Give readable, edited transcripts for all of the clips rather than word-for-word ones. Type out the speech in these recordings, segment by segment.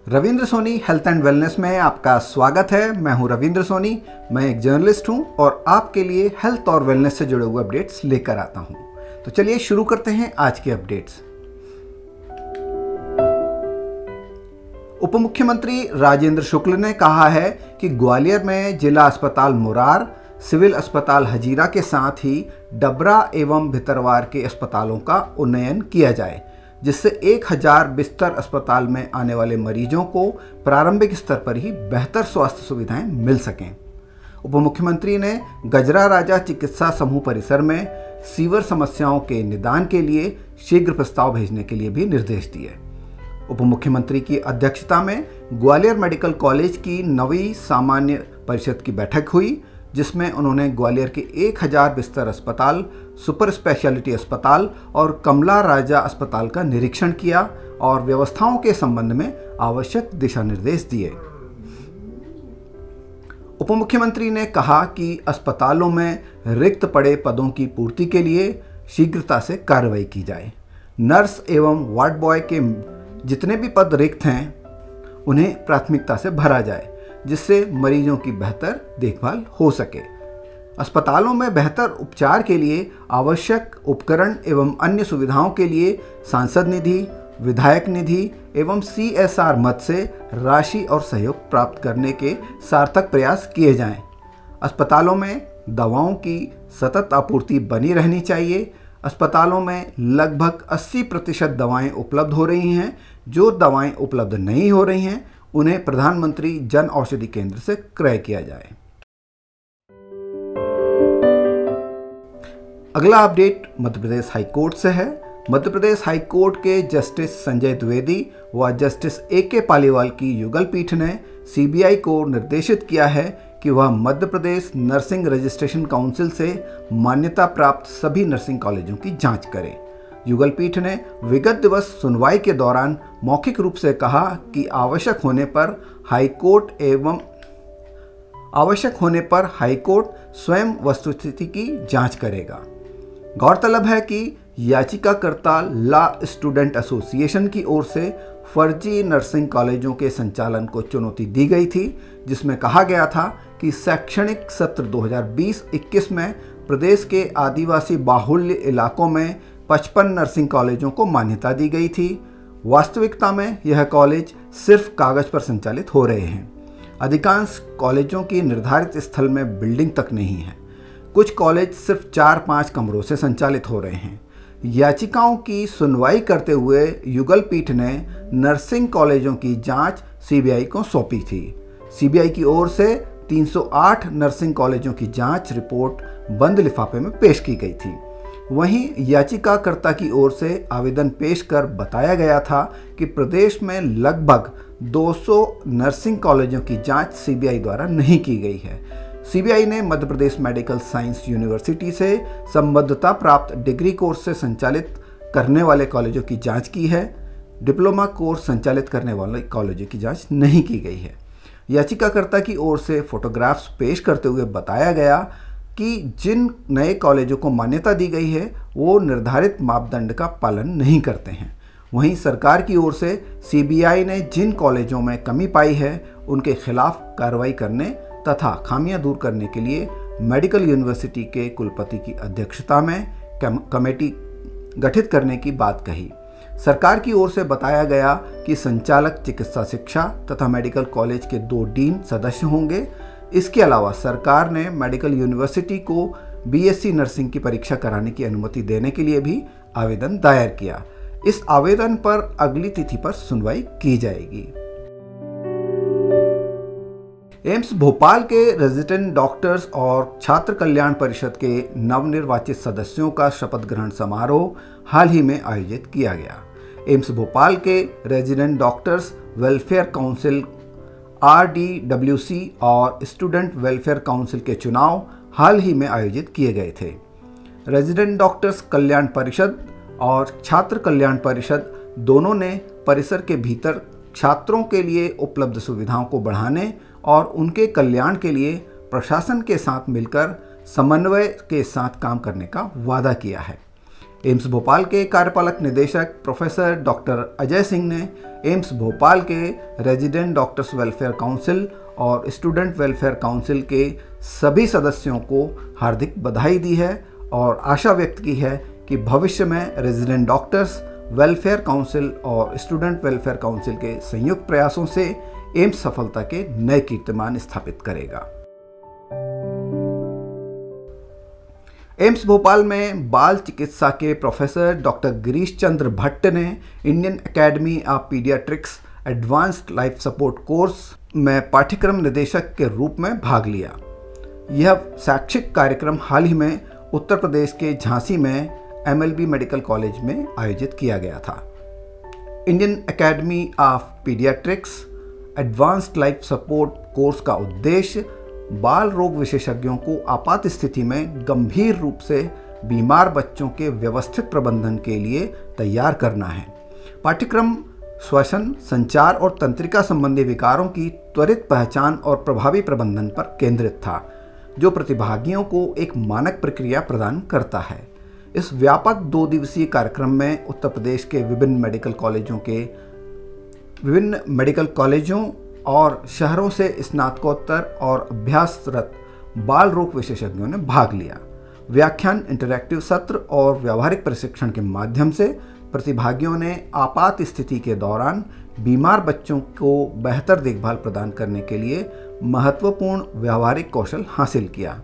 Ravindra Soni health and wellness में आपका स्वागत है। मैं हूं रविंद्र सोनी। मैं एक जर्नलिस्ट हूं और आपके लिए हेल्थ और वेलनेस से जुड़े हुए अपडेट्स लेकर आता हूं। तो चलिए शुरू करते हैं आज के अपडेट्स। उप मुख्यमंत्री राजेंद्र शुक्ल ने कहा है कि ग्वालियर में जिला अस्पताल मुरार, सिविल अस्पताल हजीरा के साथ ही डबरा एवं भितरवार के अस्पतालों का उन्नयन किया जाए, जिससे 1000 बिस्तर अस्पताल में आने वाले मरीजों को प्रारंभिक स्तर पर ही बेहतर स्वास्थ्य सुविधाएं मिल सकें। उप मुख्यमंत्री ने गजरा राजा चिकित्सा समूह परिसर में सीवर समस्याओं के निदान के लिए शीघ्र प्रस्ताव भेजने के लिए भी निर्देश दिए। उप मुख्यमंत्री की अध्यक्षता में ग्वालियर मेडिकल कॉलेज की 9वीं सामान्य परिषद की बैठक हुई, जिसमें उन्होंने ग्वालियर के 1000 बिस्तर अस्पताल, सुपर स्पेशलिटी अस्पताल और कमला राजा अस्पताल का निरीक्षण किया और व्यवस्थाओं के संबंध में आवश्यक दिशा निर्देश दिए। उप मुख्यमंत्री ने कहा कि अस्पतालों में रिक्त पड़े पदों की पूर्ति के लिए शीघ्रता से कार्रवाई की जाए। नर्स एवं वार्ड बॉय के जितने भी पद रिक्त हैं उन्हें प्राथमिकता से भरा जाए, जिससे मरीजों की बेहतर देखभाल हो सके। अस्पतालों में बेहतर उपचार के लिए आवश्यक उपकरण एवं अन्य सुविधाओं के लिए सांसद निधि, विधायक निधि एवं CSR मद से राशि और सहयोग प्राप्त करने के सार्थक प्रयास किए जाएं। अस्पतालों में दवाओं की सतत आपूर्ति बनी रहनी चाहिए। अस्पतालों में लगभग 80% दवाएं उपलब्ध हो रही हैं। जो दवाएं उपलब्ध नहीं हो रही हैं उन्हें प्रधानमंत्री जन औषधि केंद्र से क्रय किया जाए। अगला अपडेट मध्य प्रदेश हाईकोर्ट से है। मध्य प्रदेश हाईकोर्ट के जस्टिस संजय द्विवेदी व जस्टिस AK पालीवाल की युगल पीठ ने CBI को निर्देशित किया है कि वह Madhya Pradesh nursing registration council से मान्यता प्राप्त सभी नर्सिंग कॉलेजों की जांच करे। युगल पीठ ने विगत दिवस सुनवाई के दौरान मौखिक रूप से कहा कि आवश्यक होने पर हाईकोर्ट स्वयं वस्तुस्थिति की जांच करेगा। गौरतलब है कि याचिकाकर्ता लॉ स्टूडेंट एसोसिएशन की ओर से फर्जी नर्सिंग कॉलेजों के संचालन को चुनौती दी गई थी, जिसमें कहा गया था कि शैक्षणिक सत्र 2020-21 में प्रदेश के आदिवासी बाहुल्य इलाकों में 55 नर्सिंग कॉलेजों को मान्यता दी गई थी। वास्तविकता में यह कॉलेज सिर्फ कागज पर संचालित हो रहे हैं। अधिकांश कॉलेजों की निर्धारित स्थल में बिल्डिंग तक नहीं है। कुछ कॉलेज सिर्फ 4-5 कमरों से संचालित हो रहे हैं। याचिकाओं की सुनवाई करते हुए युगल पीठ ने नर्सिंग कॉलेजों की जांच CBI को सौंपी थी। CBI की ओर से 308 नर्सिंग कॉलेजों की जांच रिपोर्ट बंद लिफाफे में पेश की गई थी। वहीं याचिकाकर्ता की ओर से आवेदन पेश कर बताया गया था कि प्रदेश में लगभग 200 नर्सिंग कॉलेजों की जांच CBI द्वारा नहीं की गई है। CBI ने Madhya Pradesh medical science university से संबद्धता प्राप्त डिग्री कोर्स से संचालित करने वाले कॉलेजों की जांच की है। डिप्लोमा कोर्स संचालित करने वाले कॉलेजों की जांच नहीं की गई है। याचिकाकर्ता की ओर से फोटोग्राफ्स पेश करते हुए बताया गया कि जिन नए कॉलेजों को मान्यता दी गई है वो निर्धारित मापदंड का पालन नहीं करते हैं। वहीं सरकार की ओर से CBI ने जिन कॉलेजों में कमी पाई है उनके खिलाफ कार्रवाई करने तथा खामियां दूर करने के लिए मेडिकल यूनिवर्सिटी के कुलपति की अध्यक्षता में कमेटी गठित करने की बात कही। सरकार की ओर से बताया गया कि संचालक चिकित्सा शिक्षा तथा मेडिकल कॉलेज के 2 डीन सदस्य होंगे। इसके अलावा सरकार ने मेडिकल यूनिवर्सिटी को BSc नर्सिंग की परीक्षा कराने की अनुमति देने के लिए भी आवेदन दायर किया। इस आवेदन पर अगली तिथि पर सुनवाई की जाएगी। एम्स भोपाल के रेजिडेंट डॉक्टर्स और छात्र कल्याण परिषद के नवनिर्वाचित सदस्यों का शपथ ग्रहण समारोह हाल ही में आयोजित किया गया। एम्स भोपाल के resident doctors welfare council RDWC और स्टूडेंट वेलफेयर काउंसिल के चुनाव हाल ही में आयोजित किए गए थे। रेजिडेंट डॉक्टर्स कल्याण परिषद और छात्र कल्याण परिषद दोनों ने परिसर के भीतर छात्रों के लिए उपलब्ध सुविधाओं को बढ़ाने और उनके कल्याण के लिए प्रशासन के साथ मिलकर समन्वय के साथ काम करने का वादा किया है। एम्स भोपाल के कार्यपालक निदेशक प्रोफेसर डॉक्टर अजय सिंह ने एम्स भोपाल के रेजिडेंट डॉक्टर्स वेलफेयर काउंसिल और स्टूडेंट वेलफेयर काउंसिल के सभी सदस्यों को हार्दिक बधाई दी है और आशा व्यक्त की है कि भविष्य में रेजिडेंट डॉक्टर्स वेलफेयर काउंसिल और स्टूडेंट वेलफेयर काउंसिल के संयुक्त प्रयासों से एम्स सफलता के नए कीर्तिमान स्थापित करेगा। एम्स भोपाल में बाल चिकित्सा के प्रोफेसर डॉक्टर गिरीश चंद्र भट्ट ने Indian academy of paediatrics advanced life support course में पाठ्यक्रम निदेशक के रूप में भाग लिया। यह शैक्षिक कार्यक्रम हाल ही में उत्तर प्रदेश के झांसी में MLB मेडिकल कॉलेज में आयोजित किया गया था। Indian academy of paediatrics advanced life support course का उद्देश्य बाल रोग विशेषज्ञों को आपात स्थिति में गंभीर रूप से बीमार बच्चों के व्यवस्थित प्रबंधन के लिए तैयार करना है। पाठ्यक्रम श्वसन, संचार और तंत्रिका संबंधी विकारों की त्वरित पहचान और प्रभावी प्रबंधन पर केंद्रित था, जो प्रतिभागियों को एक मानक प्रक्रिया प्रदान करता है। इस व्यापक 2 दिवसीय कार्यक्रम में उत्तर प्रदेश के विभिन्न मेडिकल कॉलेजों और शहरों से स्नातकोत्तर और अभ्यासरत बाल रोग विशेषज्ञों ने भाग लिया। व्याख्यान, इंटरैक्टिव सत्र और व्यावहारिक प्रशिक्षण के माध्यम से प्रतिभागियों ने आपात स्थिति के दौरान बीमार बच्चों को बेहतर देखभाल प्रदान करने के लिए महत्वपूर्ण व्यावहारिक कौशल हासिल किया।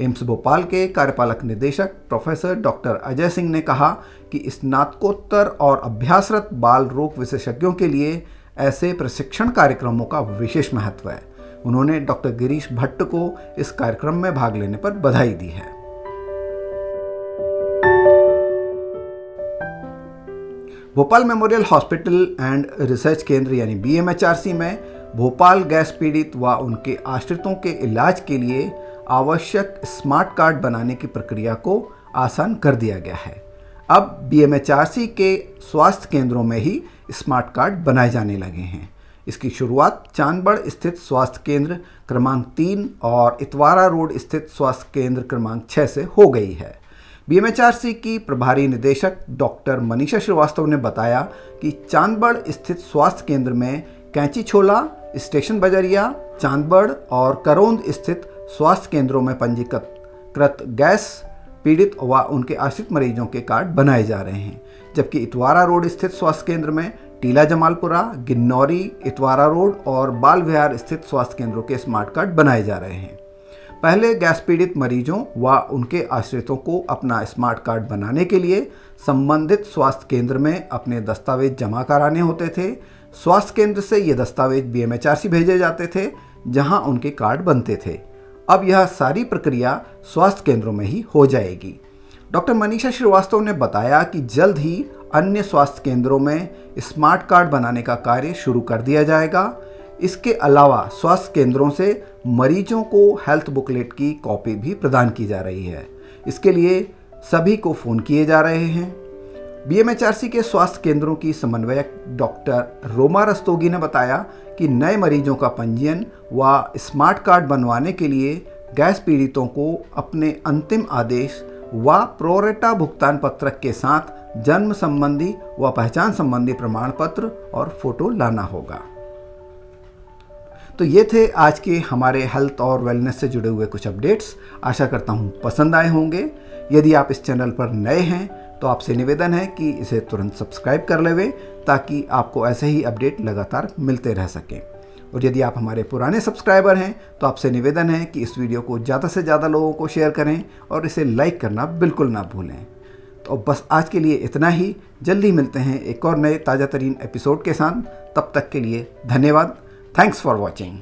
एम्स भोपाल के कार्यपालक निदेशक प्रोफेसर डॉक्टर अजय सिंह ने कहा कि स्नातकोत्तर और अभ्यासरत बाल रोग विशेषज्ञों के लिए ऐसे प्रशिक्षण कार्यक्रमों का विशेष महत्व है। उन्होंने डॉक्टर गिरीश भट्ट को इस कार्यक्रम में भाग लेने पर बधाई दी है। Bhopal memorial hospital and research केंद्र यानी BMHRC में भोपाल गैस पीड़ित व उनके आश्रितों के इलाज के लिए आवश्यक स्मार्ट कार्ड बनाने की प्रक्रिया को आसान कर दिया गया है। अब BMHRC के स्वास्थ्य केंद्रों में ही स्मार्ट कार्ड बनाए जाने लगे हैं। इसकी शुरुआत चांदबड़ स्थित स्वास्थ्य केंद्र क्रमांक 3 और इतवारा रोड स्थित स्वास्थ्य केंद्र क्रमांक 6 से हो गई है। BMHRC की प्रभारी निदेशक डॉक्टर मनीषा श्रीवास्तव ने बताया कि चांदबड़ स्थित स्वास्थ्य केंद्र में कैंचीछोला, स्टेशन बजरिया, चांदबड़ और करोंद स्थित स्वास्थ्य केंद्रों में पंजीकृत गैस पीड़ित व उनके आश्रित मरीजों के कार्ड बनाए जा रहे हैं, जबकि इतवारा रोड स्थित स्वास्थ्य केंद्र में टीला जमालपुरा, गिन्नौरी, इतवारा रोड और बाल विहार स्थित स्वास्थ्य केंद्रों के स्मार्ट कार्ड बनाए जा रहे हैं। पहले गैस पीड़ित मरीजों व उनके आश्रितों को अपना स्मार्ट कार्ड बनाने के लिए संबंधित स्वास्थ्य केंद्र में अपने दस्तावेज जमा कराने होते थे। स्वास्थ्य केंद्र से ये दस्तावेज BMHRC भेजे जाते थे, जहां उनके कार्ड बनते थे। अब यह सारी प्रक्रिया स्वास्थ्य केंद्रों में ही हो जाएगी। डॉक्टर मनीषा श्रीवास्तव ने बताया कि जल्द ही अन्य स्वास्थ्य केंद्रों में स्मार्ट कार्ड बनाने का कार्य शुरू कर दिया जाएगा। इसके अलावा स्वास्थ्य केंद्रों से मरीजों को हेल्थ बुकलेट की कॉपी भी प्रदान की जा रही है। इसके लिए सभी को फ़ोन किए जा रहे हैं। BMHRC के स्वास्थ्य केंद्रों की समन्वयक डॉक्टर रोमा रस्तोगी ने बताया कि नए मरीजों का पंजीयन व स्मार्ट कार्ड बनवाने के लिए गैस पीड़ितों को अपने अंतिम आदेश व प्रोरेटा भुगतान पत्रक के साथ जन्म संबंधी व पहचान संबंधी प्रमाण पत्र और फोटो लाना होगा। तो ये थे आज के हमारे हेल्थ और वेलनेस से जुड़े हुए कुछ अपडेट्स। आशा करता हूँ पसंद आए होंगे। यदि आप इस चैनल पर नए हैं तो आपसे निवेदन है कि इसे तुरंत सब्सक्राइब कर लेवें, ताकि आपको ऐसे ही अपडेट लगातार मिलते रह सकें। और यदि आप हमारे पुराने सब्सक्राइबर हैं तो आपसे निवेदन है कि इस वीडियो को ज़्यादा से ज़्यादा लोगों को शेयर करें और इसे लाइक करना बिल्कुल ना भूलें। तो बस आज के लिए इतना ही। जल्दी मिलते हैं एक और नए ताज़ा तरीन एपिसोड के साथ। तब तक के लिए धन्यवाद। Thanks for watching.